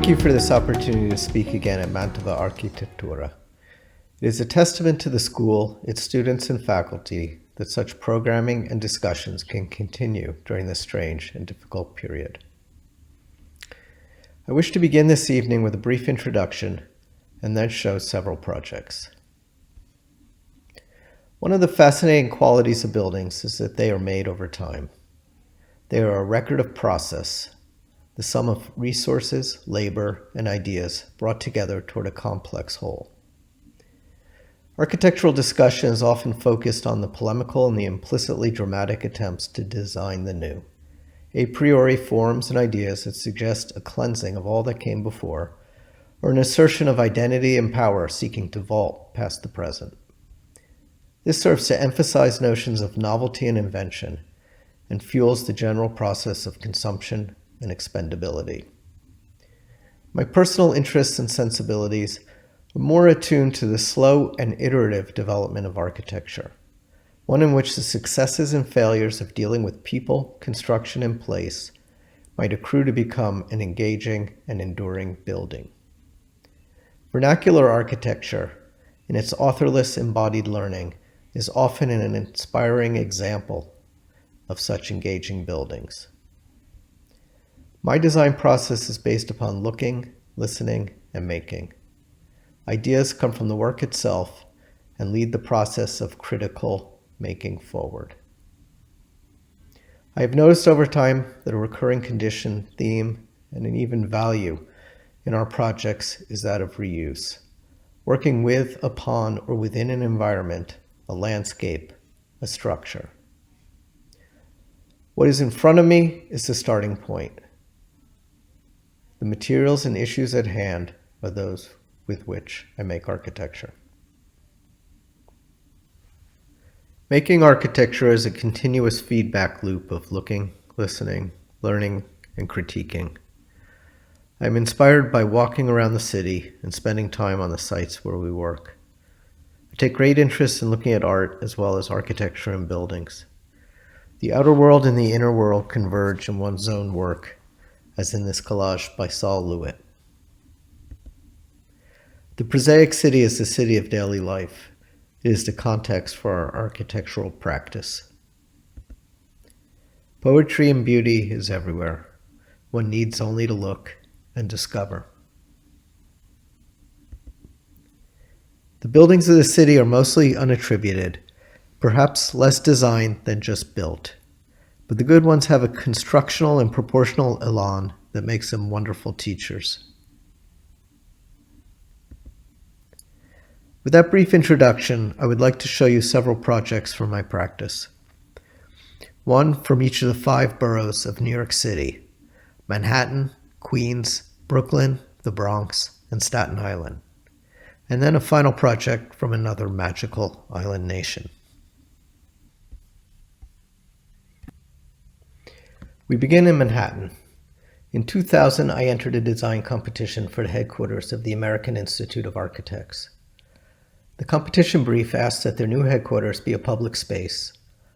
Thank you for this opportunity to speak again at Mantova Architettura. It is a testament to the school, its students and faculty, that such programming and discussions can continue during this strange and difficult period. I wish to begin this evening with a brief introduction and then show several projects. One of the fascinating qualities of buildings is that they are made over time. They are a record of process, the sum of resources, labor, and ideas brought together toward a complex whole. Architectural discussion is often focused on the polemical and the implicitly dramatic attempts to design the new, a priori forms and ideas that suggest a cleansing of all that came before, or an assertion of identity and power seeking to vault past the present. This serves to emphasize notions of novelty and invention, and fuels the general process of consumption and expendability. My personal interests and sensibilities are more attuned to the slow and iterative development of architecture, one in which the successes and failures of dealing with people, construction, and place might accrue to become an engaging and enduring building. Vernacular architecture, in its authorless embodied learning, is often an inspiring example of such engaging buildings. My design process is based upon looking, listening, and making. Ideas come from the work itself and lead the process of critical making forward. I have noticed over time that a recurring condition, theme, and an even value in our projects is that of reuse, working with, upon, or within an environment, a landscape, a structure. What is in front of me is the starting point. The materials and issues at hand are those with which I make architecture. Making architecture is a continuous feedback loop of looking, listening, learning, and critiquing. I am inspired by walking around the city and spending time on the sites where we work. I take great interest in looking at art as well as architecture and buildings. The outer world and the inner world converge in one's own work, as in this collage by Saul Lewitt. The prosaic city is the city of daily life. It is the context for our architectural practice. Poetry and beauty is everywhere. One needs only to look and discover. The buildings of the city are mostly unattributed, perhaps less designed than just built. But the good ones have a constructional and proportional elan that makes them wonderful teachers. With that brief introduction, I would like to show you several projects from my practice. One from each of the 5 boroughs of New York City: Manhattan, Queens, Brooklyn, the Bronx, and Staten Island. And then a final project from another magical island nation. We begin in Manhattan. In 2000, I entered a design competition for the headquarters of the American Institute of Architects. The competition brief asked that their new headquarters be a public space,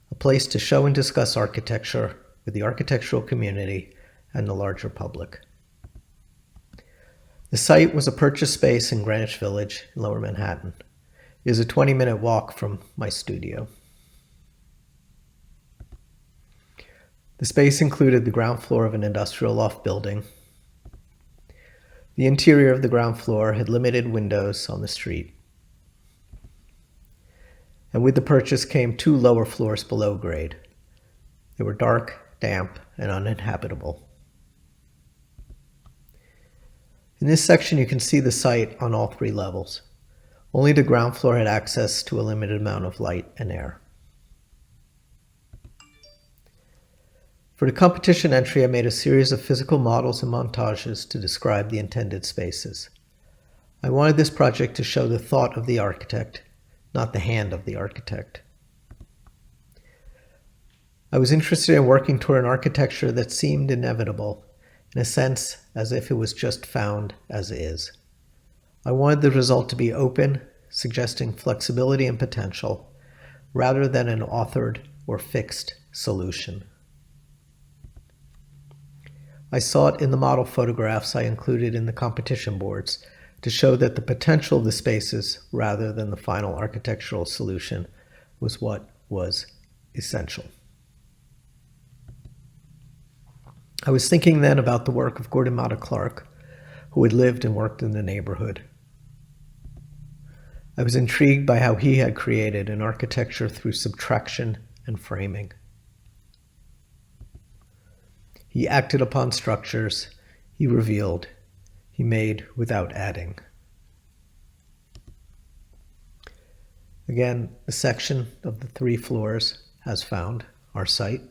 a place to show and discuss architecture with the architectural community and the larger public. The site was a purchased space in Greenwich Village in Lower Manhattan. It is a 20-minute walk from my studio. The space included the ground floor of an industrial loft building. The interior of the ground floor had limited windows on the street. And with the purchase came 2 lower floors below grade. They were dark, damp, and uninhabitable. In this section, you can see the site on all 3 levels. Only the ground floor had access to a limited amount of light and air. For the competition entry, I made a series of physical models and montages to describe the intended spaces. I wanted this project to show the thought of the architect, not the hand of the architect. I was interested in working toward an architecture that seemed inevitable, in a sense as if it was just found as is. I wanted the result to be open, suggesting flexibility and potential, rather than an authored or fixed solution. I saw it in the model photographs I included in the competition boards to show that the potential of the spaces, rather than the final architectural solution, was what was essential. I was thinking then about the work of Gordon Matta Clark, who had lived and worked in the neighborhood. I was intrigued by how he had created an architecture through subtraction and framing. He acted upon structures, he revealed, he made without adding. Again, the section of the 3 floors has found our site.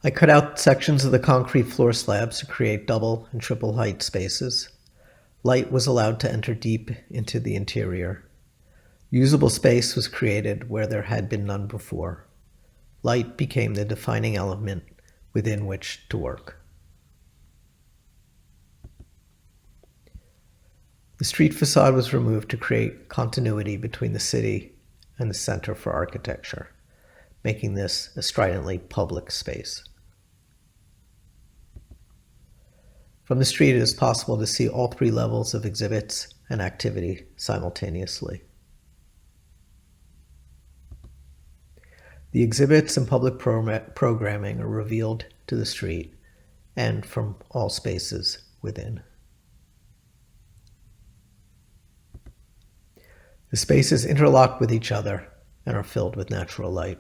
I cut out sections of the concrete floor slabs to create double and triple height spaces. Light was allowed to enter deep into the interior. Usable space was created where there had been none before. Light became the defining element within which to work. The street facade was removed to create continuity between the city and the Center for Architecture, making this a stridently public space. From the street, it is possible to see all 3 levels of exhibits and activity simultaneously. The exhibits and public programming are revealed to the street and from all spaces within. The spaces interlock with each other and are filled with natural light.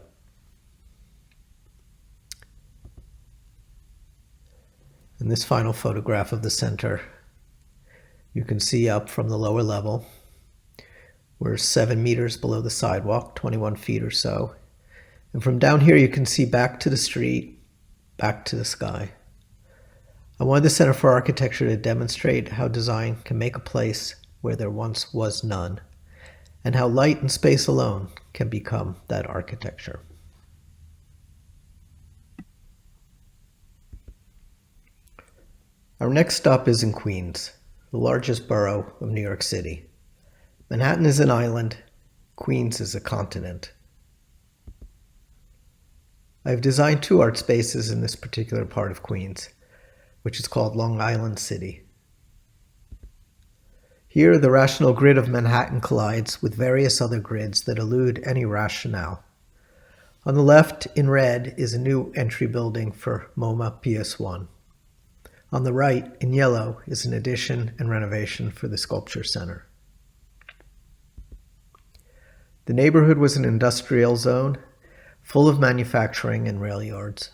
In this final photograph of the center, you can see up from the lower level. We're 7 meters below the sidewalk, 21 feet or so. And from down here, you can see back to the street, back to the sky. I wanted the Center for Architecture to demonstrate how design can make a place where there once was none, and how light and space alone can become that architecture. Our next stop is in Queens, the largest borough of New York City. Manhattan is an island, Queens is a continent. I've designed 2 art spaces in this particular part of Queens, which is called Long Island City. Here, the rational grid of Manhattan collides with various other grids that elude any rationale. On the left, in red, is a new entry building for MoMA PS1. On the right, in yellow, is an addition and renovation for the Sculpture Center. The neighborhood was an industrial zone, full of manufacturing and rail yards.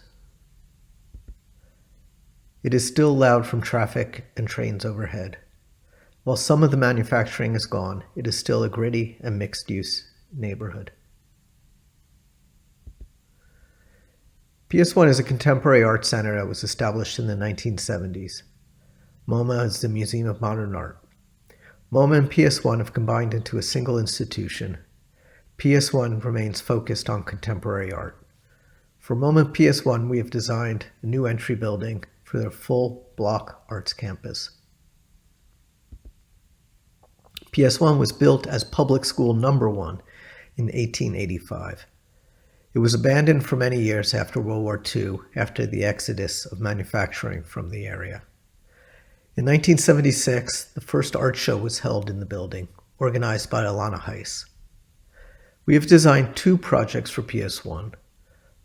It is still loud from traffic and trains overhead. While some of the manufacturing is gone, it is still a gritty and mixed-use neighborhood. PS1 is a contemporary art center that was established in the 1970s. MoMA is the Museum of Modern Art. MoMA and PS1 have combined into a single institution. PS1 remains focused on contemporary art. For MoMA PS1, we have designed a new entry building for their full block arts campus. PS1 was built as public school number 1 in 1885. It was abandoned for many years after World War II, after the exodus of manufacturing from the area. In 1976, the first art show was held in the building, organized by Alana Heiss. We have designed 2 projects for PS1.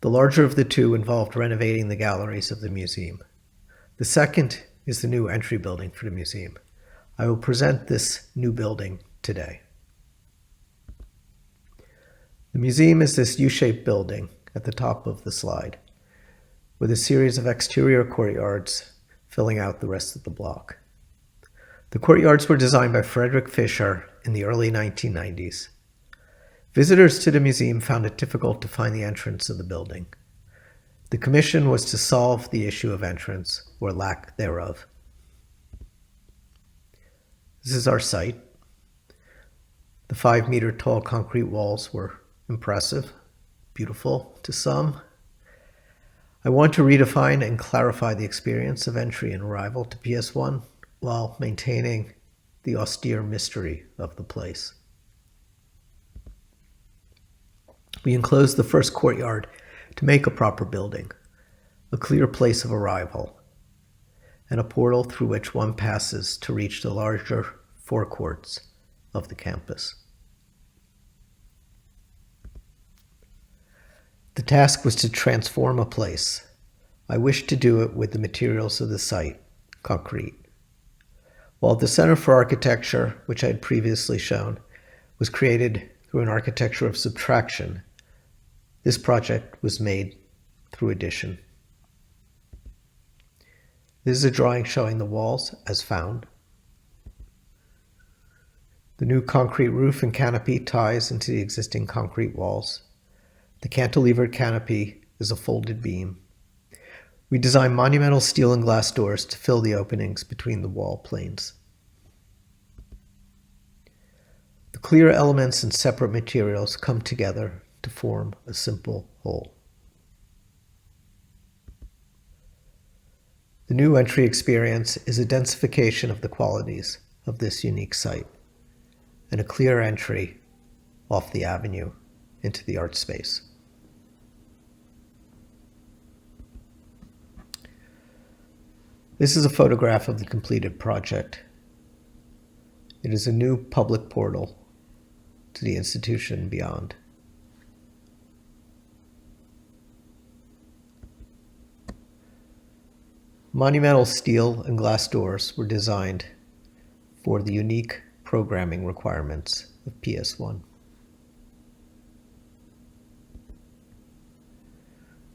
The larger of the 2 involved renovating the galleries of the museum. The second is the new entry building for the museum. I will present this new building today. The museum is this U-shaped building at the top of the slide, with a series of exterior courtyards filling out the rest of the block. The courtyards were designed by Frederick Fisher in the early 1990s. Visitors to the museum found it difficult to find the entrance of the building. The commission was to solve the issue of entrance, or lack thereof. This is our site. The 5-meter tall concrete walls were impressive, beautiful to some. I want to redefine and clarify the experience of entry and arrival to PS1 while maintaining the austere mystery of the place. We enclosed the first courtyard to make a proper building. a clear place of arrival, and a portal through which one passes to reach the larger forecourts of the campus. The task was to transform a place. I wished to do it with the materials of the site, concrete. While the Center for Architecture, which I had previously shown, was created through an architecture of subtraction, this project was made through addition. This is a drawing showing the walls as found. The new concrete roof and canopy ties into the existing concrete walls. The cantilevered canopy is a folded beam. We designed monumental steel and glass doors to fill the openings between the wall planes. The clear elements and separate materials come together to form a simple whole. The new entry experience is a densification of the qualities of this unique site and a clear entry off the avenue into the art space. This is a photograph of the completed project. It is a new public portal to the institution and beyond. Monumental steel and glass doors were designed for the unique programming requirements of PS1.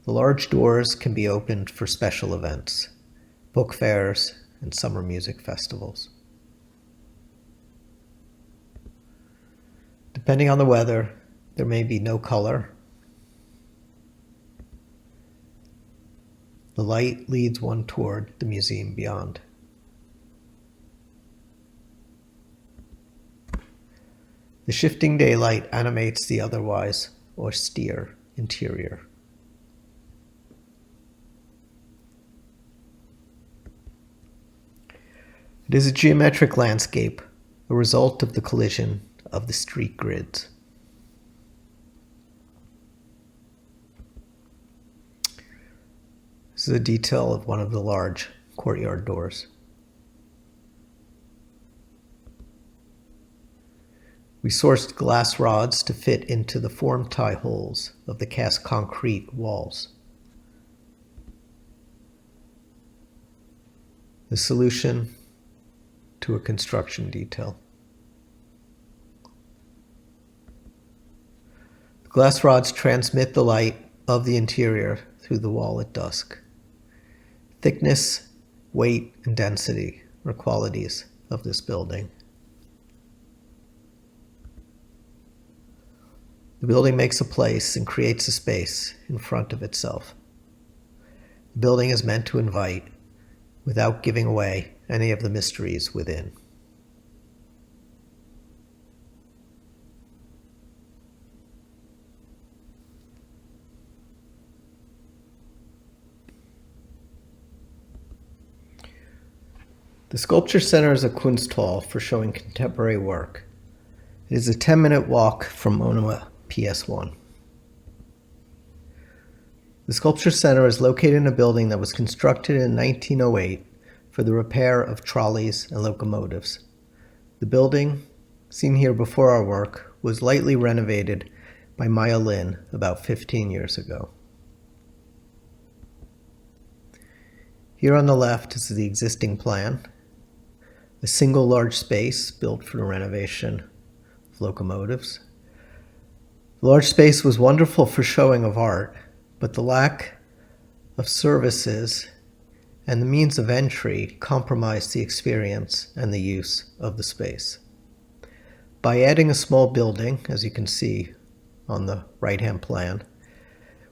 The large doors can be opened for special events, book fairs, and summer music festivals. Depending on the weather, there may be no color. The light leads one toward the museum beyond. The shifting daylight animates the otherwise austere interior. It is a geometric landscape, a result of the collision of the street grids. This is a detail of one of the large courtyard doors. We sourced glass rods to fit into the form tie holes of the cast concrete walls. The solution to a construction detail. The glass rods transmit the light of the interior through the wall at dusk. Thickness, weight, and density are qualities of this building. The building makes a place and creates a space in front of itself. The building is meant to invite without giving away any of the mysteries within. The Sculpture Center is a Kunsthal for showing contemporary work. It is a 10-minute walk from MoMA PS1. The Sculpture Center is located in a building that was constructed in 1908 for the repair of trolleys and locomotives. The building, seen here before our work, was lightly renovated by Maya Lin about 15 years ago. Here on the left is the existing plan, a single large space built for the renovation of locomotives. The large space was wonderful for showing of art, but the lack of services and the means of entry compromised the experience and the use of the space. By adding a small building, as you can see on the right-hand plan,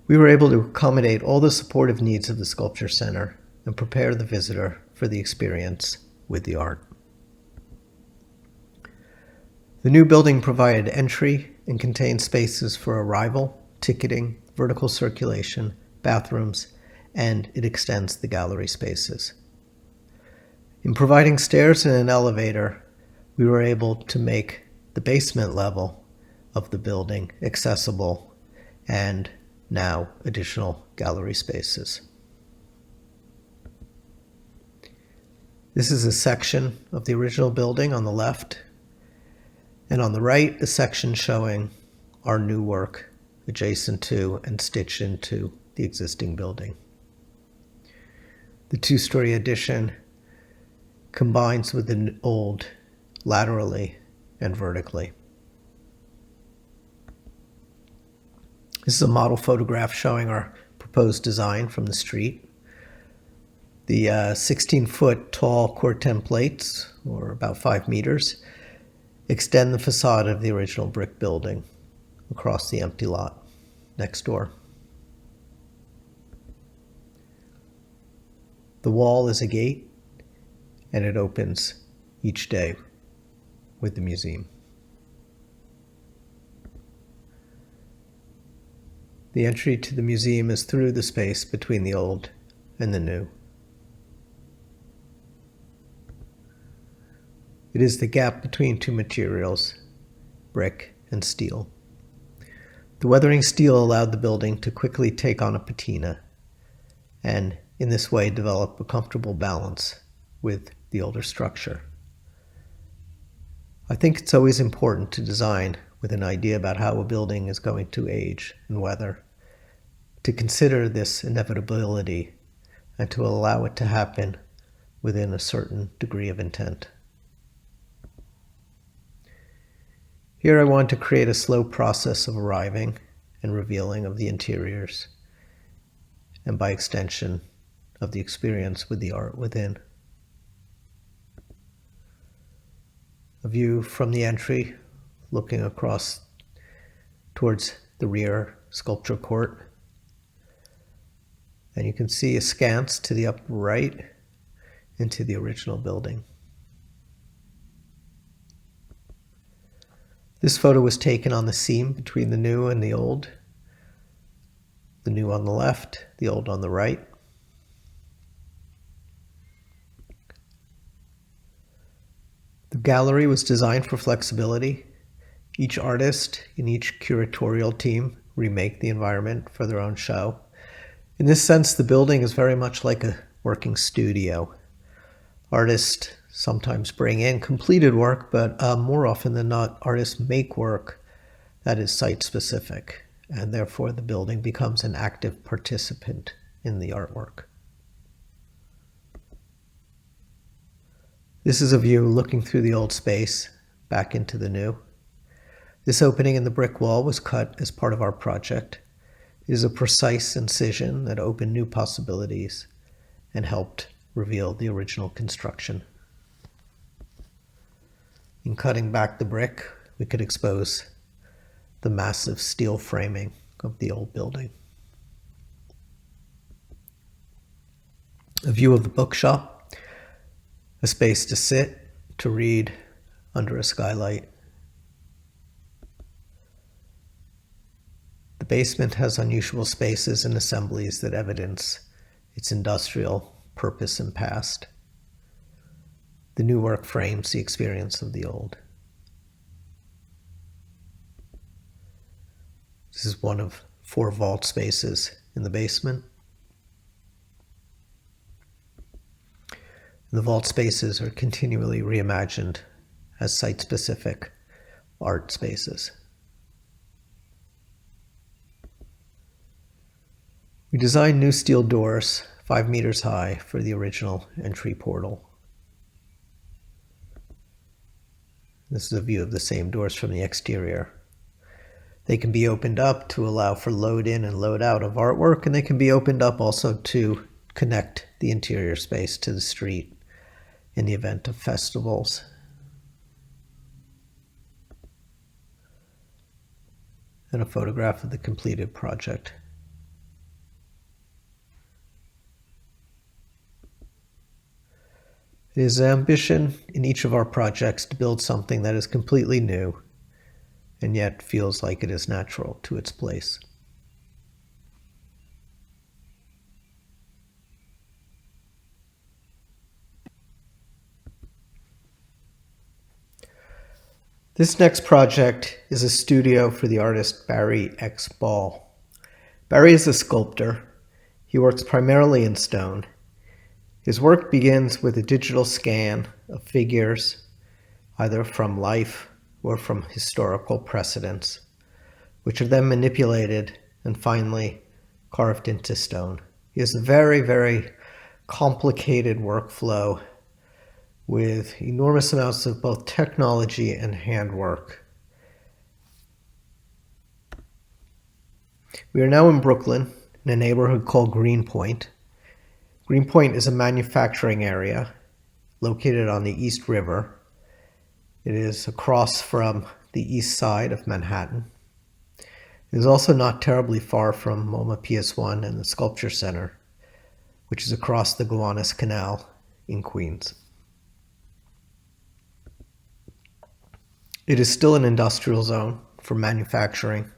we were able to accommodate all the supportive needs of the Sculpture Center and prepare the visitor for the experience with the art. The new building provided entry and contained spaces for arrival, ticketing, vertical circulation, bathrooms, and it extends the gallery spaces. In providing stairs and an elevator, we were able to make the basement level of the building accessible and now additional gallery spaces. This is a section of the original building on the left, and on the right, a section showing our new work adjacent to and stitched into the existing building. The two-story addition combines with the old laterally and vertically. This is a model photograph showing our proposed design from the street. The 16-foot tall Corten plates, or about 5 meters, extend the facade of the original brick building across the empty lot next door. The wall is a gate, and it opens each day with the museum. The entry to the museum is through the space between the old and the new. It is the gap between two materials, brick and steel. The weathering steel allowed the building to quickly take on a patina, and in this way develop a comfortable balance with the older structure. I think it's always important to design with an idea about how a building is going to age and weather, to consider this inevitability and to allow it to happen within a certain degree of intent. Here I want to create a slow process of arriving and revealing of the interiors, and by extension of the experience with the art within. A view from the entry looking across towards the rear sculpture court. And you can see askance to the upper right into the original building. This photo was taken on the seam between the new and the old. The new on the left, the old on the right. The gallery was designed for flexibility. Each artist in each curatorial team remake the environment for their own show. In this sense, the building is very much like a working studio. Artists sometimes bring in completed work, but more often than not, artists make work that is site-specific, and therefore the building becomes an active participant in the artwork. This is a view looking through the old space back into the new. This opening in the brick wall was cut as part of our project. It is a precise incision that opened new possibilities and helped reveal the original construction. In cutting back the brick, we could expose the massive steel framing of the old building. A view of the bookshop, a space to sit, to read under a skylight. The basement has unusual spaces and assemblies that evidence its industrial purpose and past. The new work frames the experience of the old. This is one of 4 vault spaces in the basement. The vault spaces are continually reimagined as site-specific art spaces. We designed new steel doors 5 meters high for the original entry portal. This is a view of the same doors from the exterior. They can be opened up to allow for load in and load out of artwork, and they can be opened up also to connect the interior space to the street in the event of festivals. And a photograph of the completed project. It is ambition in each of our projects to build something that is completely new and yet feels like it is natural to its place. This next project is a studio for the artist Barry X. Ball. Barry is a sculptor. He works primarily in stone. His work begins with a digital scan of figures, either from life or from historical precedents, which are then manipulated and finally carved into stone. He has a very, very complicated workflow with enormous amounts of both technology and handwork. We are now in Brooklyn, in a neighborhood called Greenpoint. Greenpoint is a manufacturing area located on the East River. It is across from the east side of Manhattan. It is also not terribly far from MoMA PS1 and the Sculpture Center, which is across the Gowanus Canal in Queens. It is still an industrial zone for manufacturing.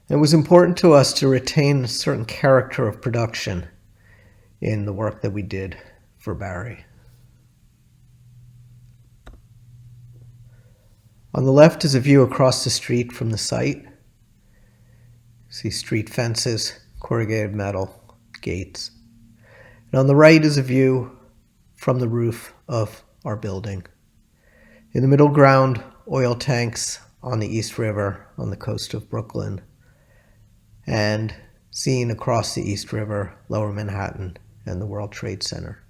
It was important to us to retain a certain character of production in the work that we did for Barry. On the left is a view across the street from the site. See street fences, corrugated metal, gates. And on the right is a view from the roof of our building. In the middle ground, oil tanks on the East River on the coast of Brooklyn. And seen across the East River, Lower Manhattan, and the World Trade Center.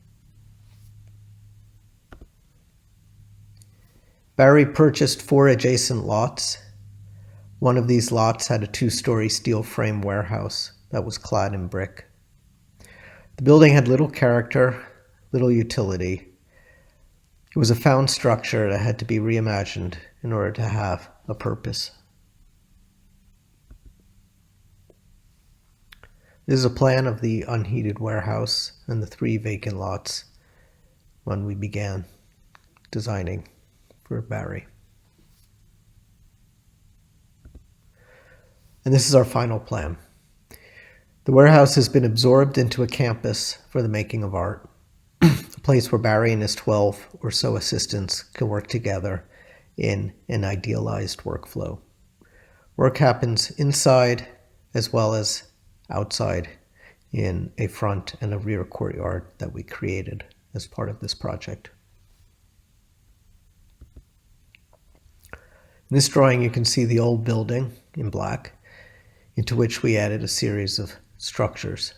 Barry purchased 4 adjacent lots. One of these lots had a 2-story steel frame warehouse that was clad in brick. The building had little character, little utility. It was a found structure that had to be reimagined in order to have a purpose. This is a plan of the unheated warehouse and the 3 vacant lots when we began designing for Barry. And this is our final plan. The warehouse has been absorbed into a campus for the making of art, a place where Barry and his 12 or so assistants can work together in an idealized workflow. Work happens inside as well as outside in a front and a rear courtyard that we created as part of this project. In this drawing, you can see the old building in black, into which we added a series of structures.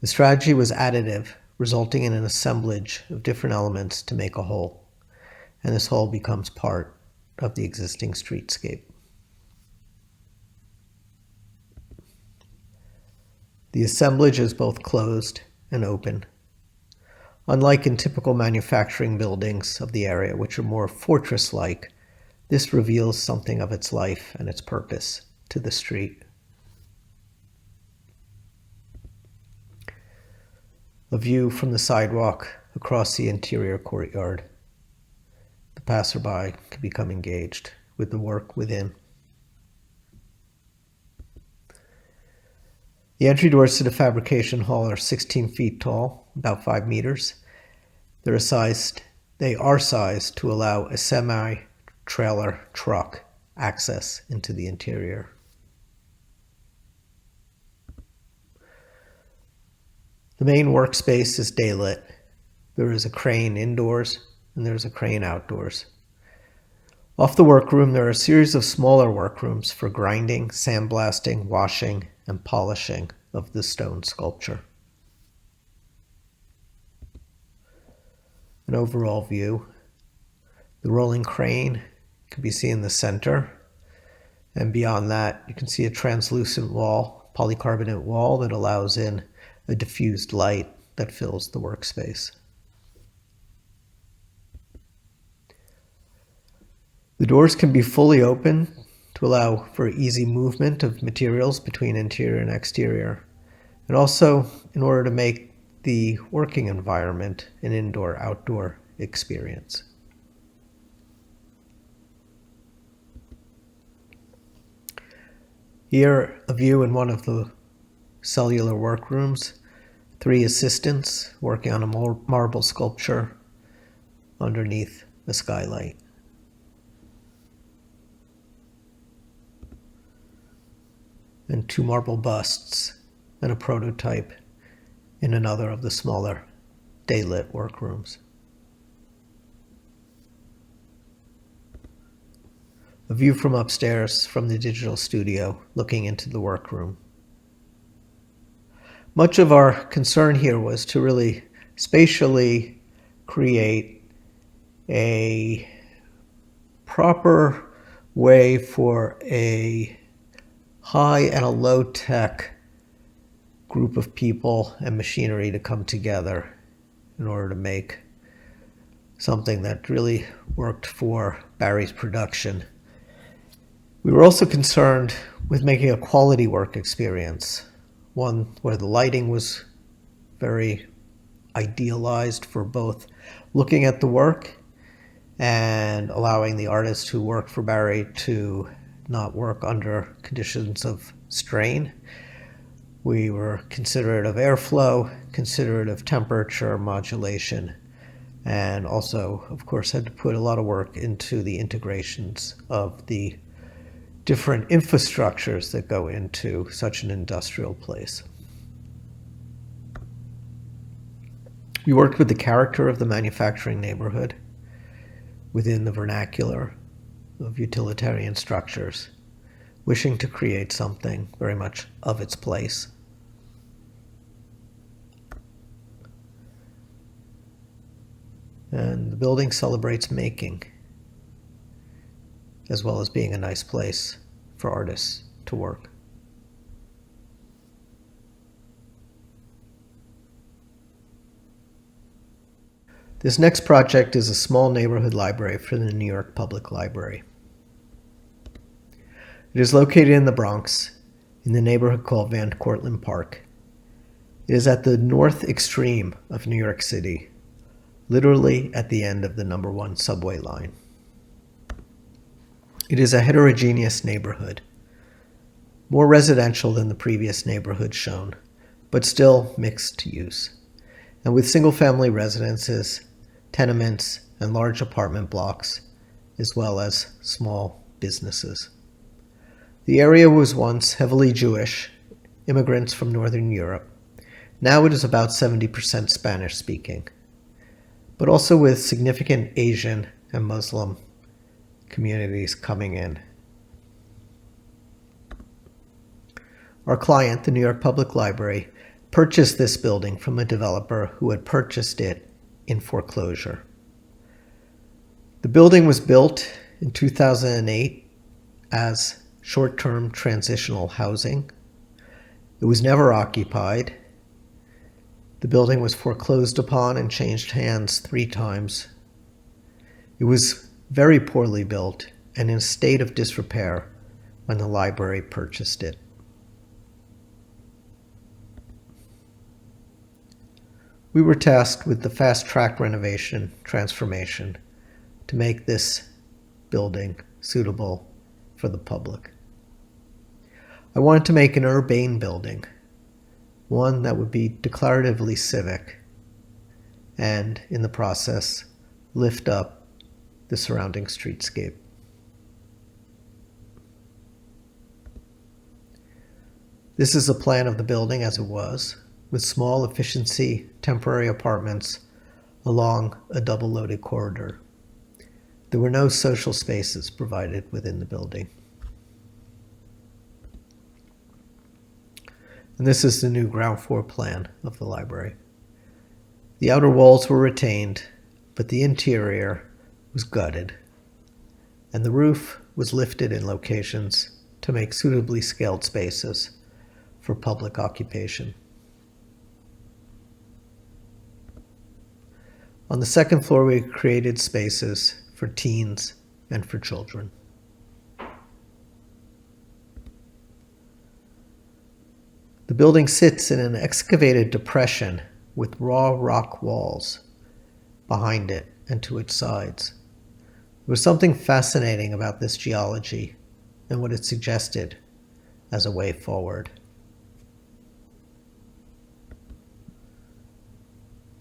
The strategy was additive, resulting in an assemblage of different elements to make a whole, and this whole becomes part of the existing streetscape. The assemblage is both closed and open. Unlike in typical manufacturing buildings of the area, which are more fortress-like, this reveals something of its life and its purpose to the street. A view from the sidewalk across the interior courtyard. The passerby can become engaged with the work within. The entry doors to the fabrication hall are 16 feet tall, about 5 meters. They are sized to allow a semi-trailer truck access into the interior. The main workspace is daylit. There is a crane indoors and there's a crane outdoors. Off the workroom, there are a series of smaller workrooms for grinding, sandblasting, washing, and polishing of the stone sculpture. An overall view. The rolling crane can be seen in the center, and beyond that you can see a translucent wall, polycarbonate wall, that allows in a diffused light that fills the workspace. The doors can be fully open to allow for easy movement of materials between interior and exterior, and also in order to make the working environment an indoor-outdoor experience. Here, a view in one of the cellular workrooms. 3 assistants working on a marble sculpture underneath a skylight. And 2 marble busts and a prototype in another of the smaller day-lit workrooms. A view from upstairs from the digital studio looking into the workroom. Much of our concern here was to really spatially create a proper way for a high and a low-tech group of people and machinery to come together in order to make something that really worked for Barry's production. We were also concerned with making a quality work experience, one where the lighting was very idealized for both looking at the work and allowing the artists who work for Barry to not work under conditions of strain. We were considerate of airflow, considerate of temperature modulation, and also, of course, had to put a lot of work into the integrations of the different infrastructures that go into such an industrial place. We worked with the character of the manufacturing neighborhood within the vernacular of utilitarian structures, wishing to create something very much of its place. And the building celebrates making, as well as being a nice place for artists to work. This next project is a small neighborhood library for the New York Public Library. It is located in the Bronx, in the neighborhood called Van Cortlandt Park. It is at the north extreme of New York City, literally at the end of the number 1 subway line. It is a heterogeneous neighborhood, more residential than the previous neighborhood shown, but still mixed use, and with single-family residences, tenements, and large apartment blocks, as well as small businesses. The area was once heavily Jewish, immigrants from Northern Europe. Now it is about 70% Spanish-speaking, but also with significant Asian and Muslim communities coming in. Our client, the New York Public Library, purchased this building from a developer who had purchased it in foreclosure. The building was built in 2008 as short-term transitional housing. It was never occupied. The building was foreclosed upon and changed hands 3 times. It was very poorly built and in a state of disrepair when the library purchased it. We were tasked with the fast-track renovation transformation to make this building suitable for the public. I wanted to make an urbane building, one that would be declaratively civic, and in the process, lift up the surrounding streetscape. This is a plan of the building as it was, with small efficiency temporary apartments along a double-loaded corridor. There were no social spaces provided within the building. And this is the new ground floor plan of the library. The outer walls were retained, but the interior was gutted, and the roof was lifted in locations to make suitably scaled spaces for public occupation. On the second floor, we created spaces for teens and for children. The building sits in an excavated depression with raw rock walls behind it and to its sides. There was something fascinating about this geology and what it suggested as a way forward.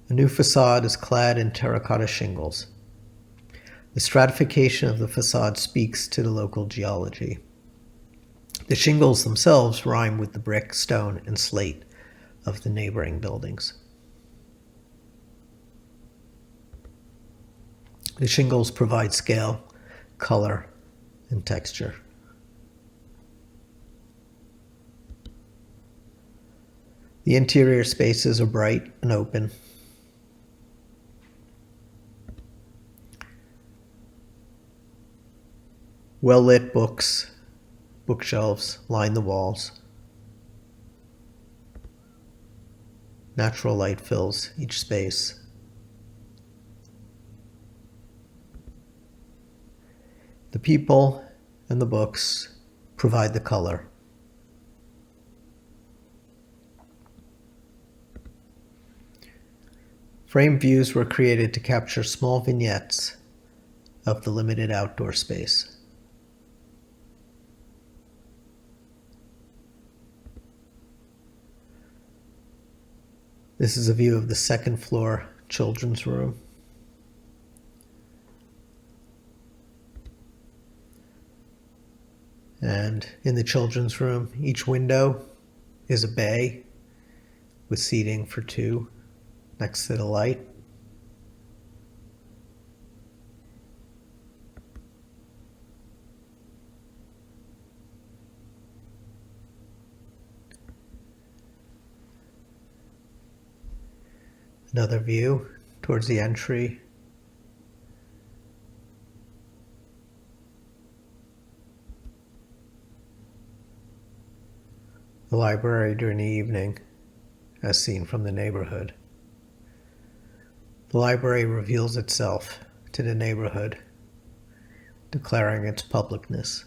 A new facade is clad in terracotta shingles. The stratification of the facade speaks to the local geology. The shingles themselves rhyme with the brick, stone, and slate of the neighboring buildings. The shingles provide scale, color, and texture. The interior spaces are bright and open. Well-lit bookshelves line the walls. Natural light fills each space. The people and the books provide the color. Frame views were created to capture small vignettes of the limited outdoor space. This is a view of the second floor children's room. And in the children's room, each window is a bay with seating for two next to the light. Another view towards the entry. The library during the evening, as seen from the neighborhood. The library reveals itself to the neighborhood, declaring its publicness.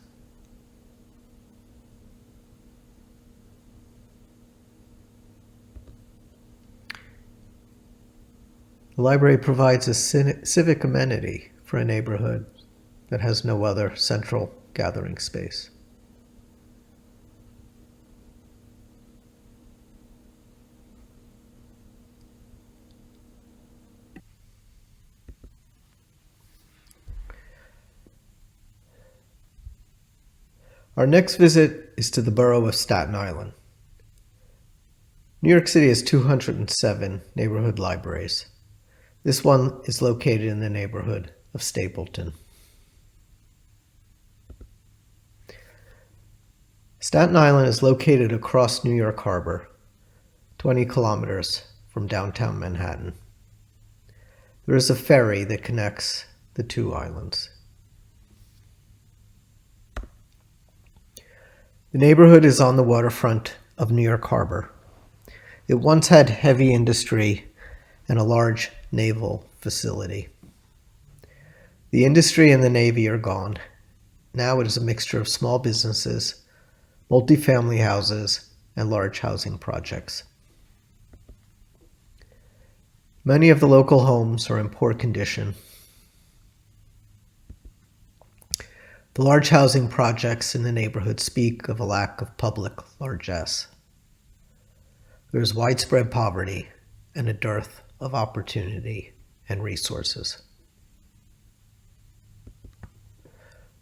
The library provides a civic amenity for a neighborhood that has no other central gathering space. Our next visit is to the borough of Staten Island. New York City has 207 neighborhood libraries. This one is located in the neighborhood of Stapleton. Staten Island is located across New York Harbor, 20 kilometers from downtown Manhattan. There is a ferry that connects the two islands. The neighborhood is on the waterfront of New York Harbor. It once had heavy industry and a large naval facility. The industry and the Navy are gone. Now it is a mixture of small businesses, multifamily houses, and large housing projects. Many of the local homes are in poor condition. The large housing projects in the neighborhood speak of a lack of public largesse. There is widespread poverty and a dearth of opportunity and resources.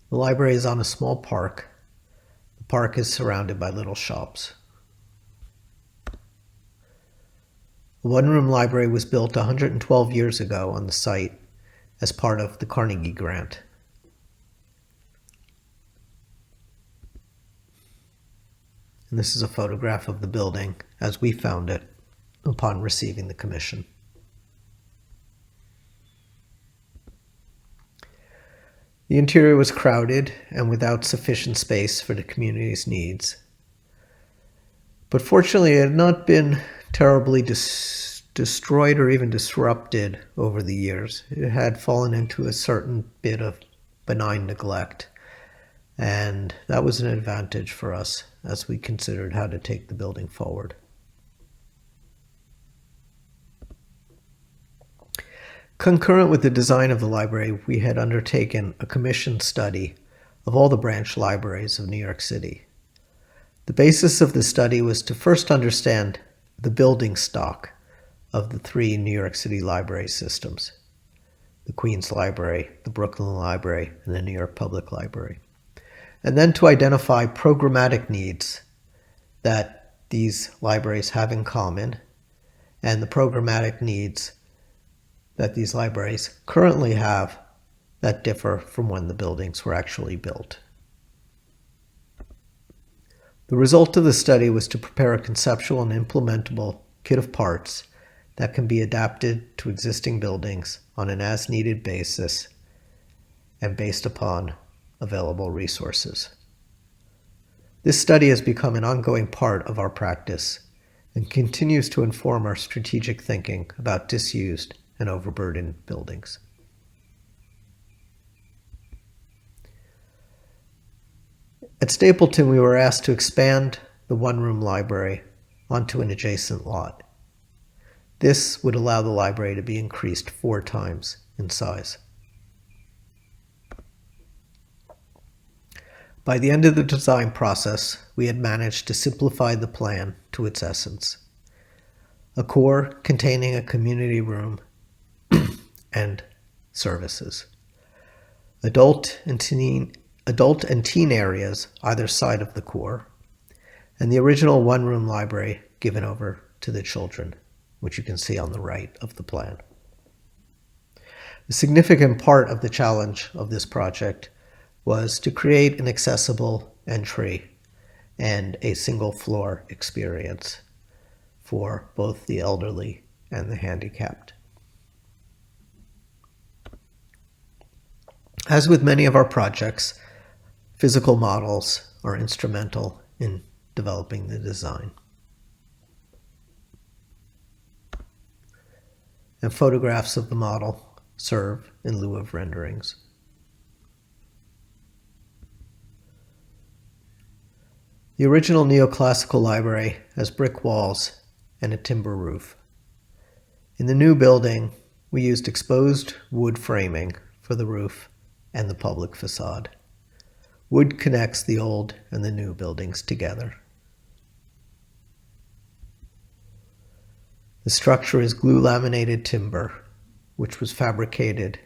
The library is on a small park. The park is surrounded by little shops. A one-room library was built 112 years ago on the site as part of the Carnegie Grant. And this is a photograph of the building as we found it upon receiving the commission. The interior was crowded and without sufficient space for the community's needs. But fortunately, it had not been terribly destroyed or even disrupted over the years. It had fallen into a certain bit of benign neglect. And that was an advantage for us as we considered how to take the building forward. Concurrent with the design of the library, we had undertaken a commission study of all the branch libraries of New York City. The basis of the study was to first understand the building stock of the three New York City library systems: the Queens Library, the Brooklyn Library, and the New York Public Library. And then to identify programmatic needs that these libraries have in common and the programmatic needs that these libraries currently have that differ from when the buildings were actually built. The result of the study was to prepare a conceptual and implementable kit of parts that can be adapted to existing buildings on an as-needed basis and based upon available resources. This study has become an ongoing part of our practice and continues to inform our strategic thinking about disused and overburdened buildings. At Stapleton, we were asked to expand the one-room library onto an adjacent lot. This would allow the library to be increased 4 times in size. By the end of the design process, we had managed to simplify the plan to its essence. A core containing a community room and services. Adult and teen areas either side of the core, and the original one-room library given over to the children, which you can see on the right of the plan. A significant part of the challenge of this project was to create an accessible entry and a single-floor experience for both the elderly and the handicapped. As with many of our projects, physical models are instrumental in developing the design. And photographs of the model serve in lieu of renderings. The original neoclassical library has brick walls and a timber roof. In the new building, we used exposed wood framing for the roof and the public facade. Wood connects the old and the new buildings together. The structure is glue-laminated timber, which was fabricated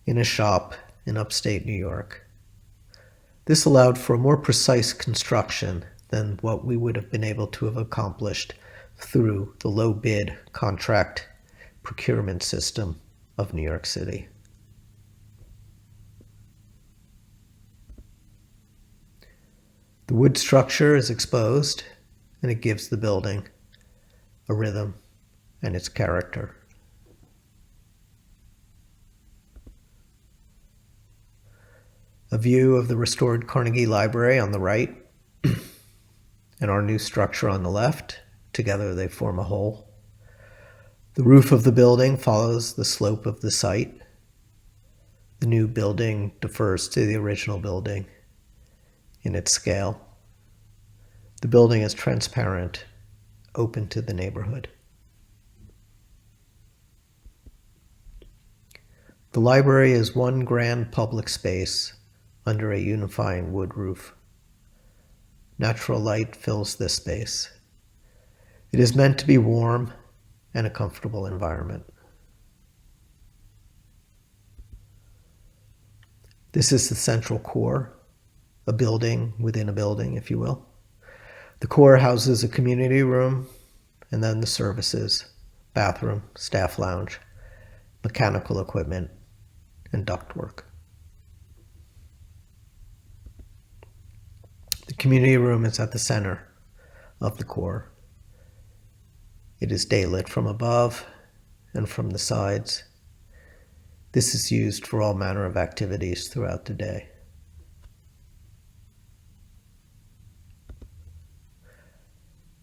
in a shop in upstate New York. This allowed for a more precise construction than what we would have been able to have accomplished through the low-bid contract procurement system of New York City. The wood structure is exposed, and it gives the building a rhythm and its character. A view of the restored Carnegie Library on the right and our new structure on the left. Together they form a whole. The roof of the building follows the slope of the site. The new building defers to the original building in its scale. The building is transparent, open to the neighborhood. The library is one grand public space under a unifying wood roof. Natural light fills this space. It is meant to be warm and a comfortable environment. This is the central core, a building within a building, if you will. The core houses a community room, and then the services, bathroom, staff lounge, mechanical equipment, and ductwork. The community room is at the center of the core. It is daylit from above and from the sides. This is used for all manner of activities throughout the day.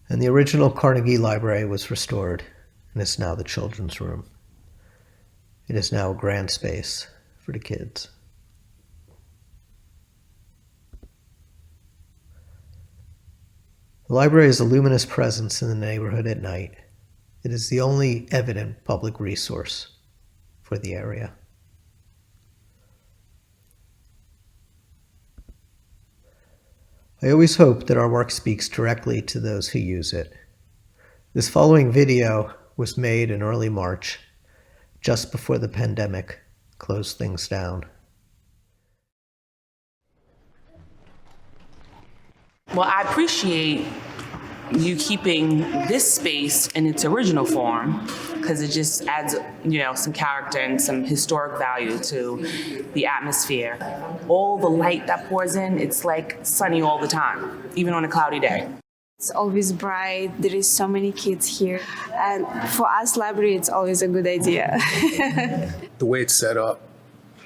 And the original Carnegie Library was restored and is now the children's room. It is now a grand space for the kids. The library is a luminous presence in the neighborhood at night. It is the only evident public resource for the area. I always hope that our work speaks directly to those who use it. This following video was made in early March, just before the pandemic closed things down. Well, I appreciate you keeping this space in its original form, because it just adds, some character and some historic value to the atmosphere. All the light that pours in, it's like sunny all the time, even on a cloudy day. It's always bright. There is so many kids here. And for us, library, it's always a good idea. The way it's set up,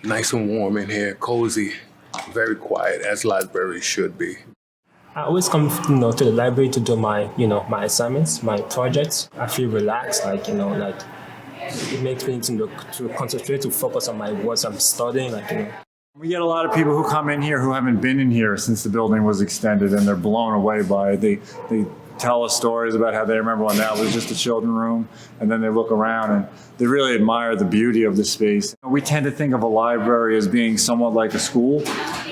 nice and warm in here, cozy, very quiet, as libraries should be. I always come, to the library to do my, my assignments, my projects. I feel relaxed, it makes me to concentrate, to focus on what I'm studying, We get a lot of people who come in here who haven't been in here since the building was extended, and they're blown away by it. They tell us stories about how they remember when that was just a children's room, and then they look around and they really admire the beauty of the space. We tend to think of a library as being somewhat like a school,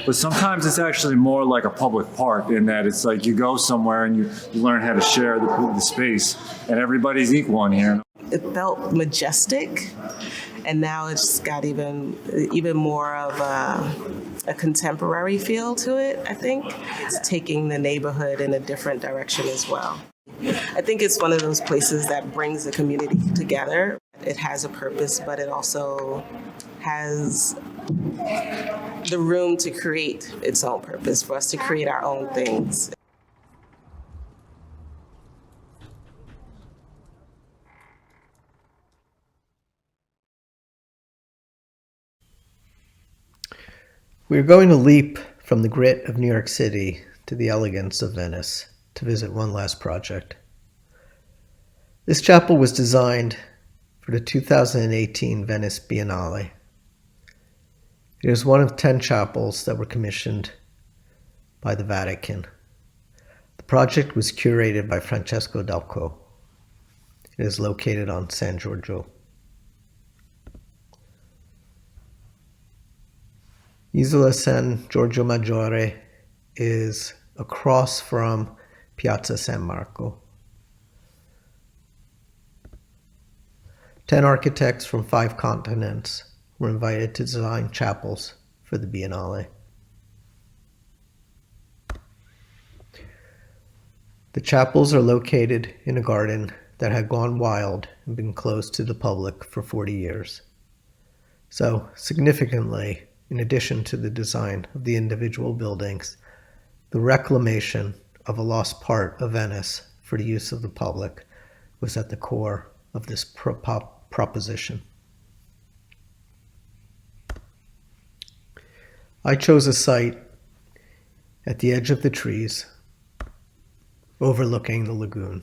but sometimes it's actually more like a public park, in that it's like you go somewhere and you learn how to share the space, and everybody's equal in here. It felt majestic, and now it's got even more of a contemporary feel to it, I think. It's taking the neighborhood in a different direction as well. I think it's one of those places that brings the community together. It has a purpose, but it also has the room to create its own purpose, for us to create our own things. We are going to leap from the grit of New York City to the elegance of Venice to visit one last project. This chapel was designed for the 2018 Venice Biennale. It is one of 10 chapels that were commissioned by the Vatican. The project was curated by Francesco Dalco. It is located on San Giorgio. Isola San Giorgio Maggiore is across from Piazza San Marco. 10 architects from 5 continents were invited to design chapels for the Biennale. The chapels are located in a garden that had gone wild and been closed to the public for 40 years. So, significantly, in addition to the design of the individual buildings, the reclamation of a lost part of Venice for the use of the public was at the core of this proposition. I chose a site at the edge of the trees, overlooking the lagoon.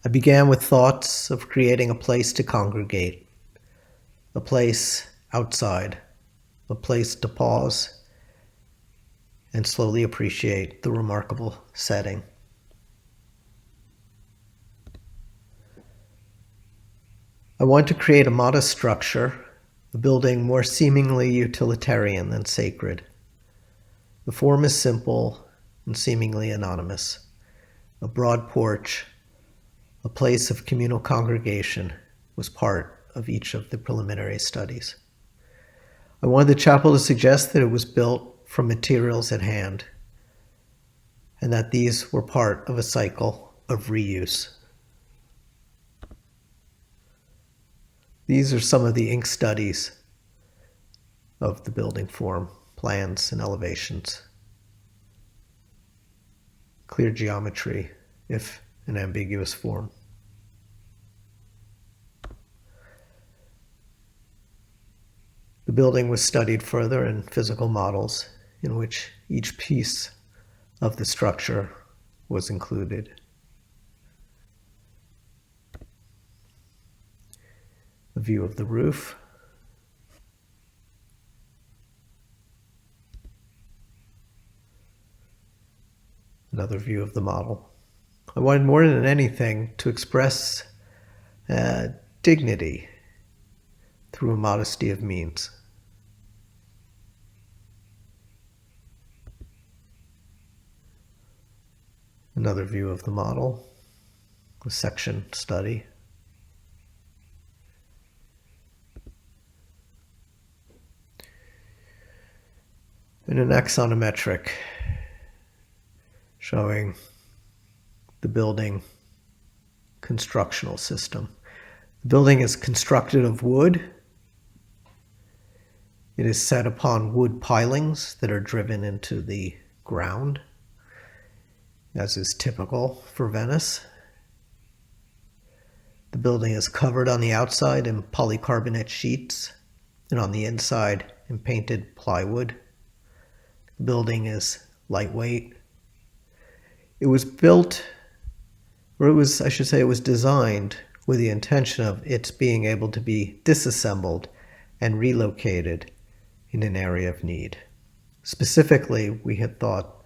I began with thoughts of creating a place to congregate, a place outside, a place to pause and slowly appreciate the remarkable setting. I want to create a modest structure, a building more seemingly utilitarian than sacred. The form is simple and seemingly anonymous. A broad porch, a place of communal congregation, was part of each of the preliminary studies. I wanted the chapel to suggest that it was built from materials at hand, and that these were part of a cycle of reuse. These are some of the ink studies of the building form, plans and elevations. Clear geometry, if an ambiguous form. The building was studied further in physical models in which each piece of the structure was included. A view of the roof. Another view of the model. I wanted more than anything to express dignity through a modesty of means. Another view of the model, a section study. and an axonometric showing the building constructional system. The building is constructed of wood. It is set upon wood pilings that are driven into the ground, as is typical for Venice. The building is covered on the outside in polycarbonate sheets and on the inside in painted plywood. The building is lightweight. It was built, or it was designed with the intention of its being able to be disassembled and relocated in an area of need. Specifically, we had thought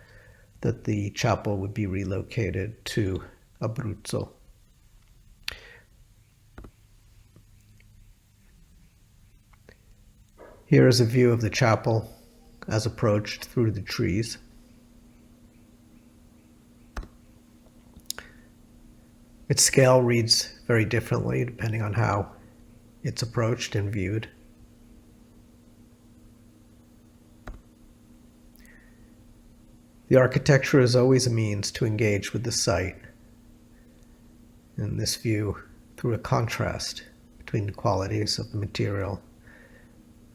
that the chapel would be relocated to Abruzzo. Here is a view of the chapel as approached through the trees. Its scale reads very differently depending on how it's approached and viewed. The architecture is always a means to engage with the site. In this view, through a contrast between the qualities of the material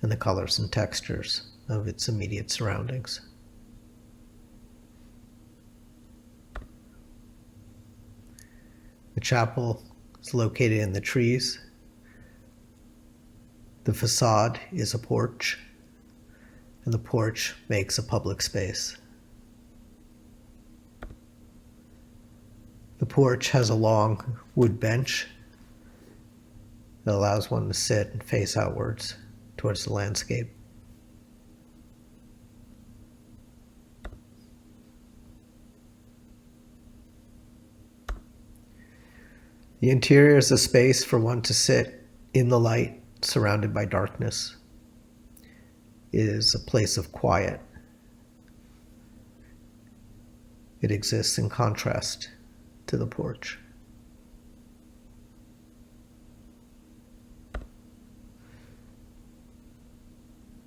and the colors and textures of its immediate surroundings. The chapel is located in the trees. The facade is a porch, and the porch makes a public space. The porch has a long wood bench that allows one to sit and face outwards towards the landscape. The interior is a space for one to sit in the light, surrounded by darkness. It is a place of quiet. It exists in contrast to the porch.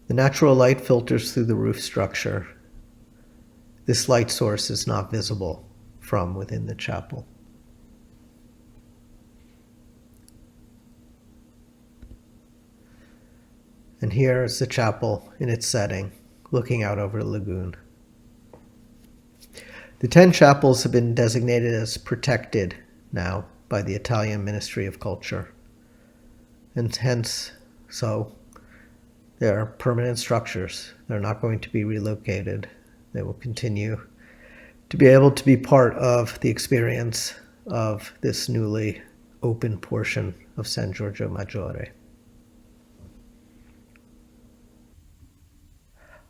The natural light filters through the roof structure. This light source is not visible from within the chapel. And here is the chapel in its setting, looking out over the lagoon. The 10 chapels have been designated as protected now by the Italian Ministry of Culture, and hence, so they are permanent structures. They're not going to be relocated. They will continue to be able to be part of the experience of this newly open portion of San Giorgio Maggiore.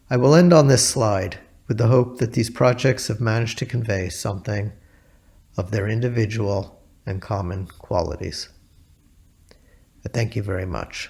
I will end on this slide with the hope that these projects have managed to convey something of their individual and common qualities. I thank you very much.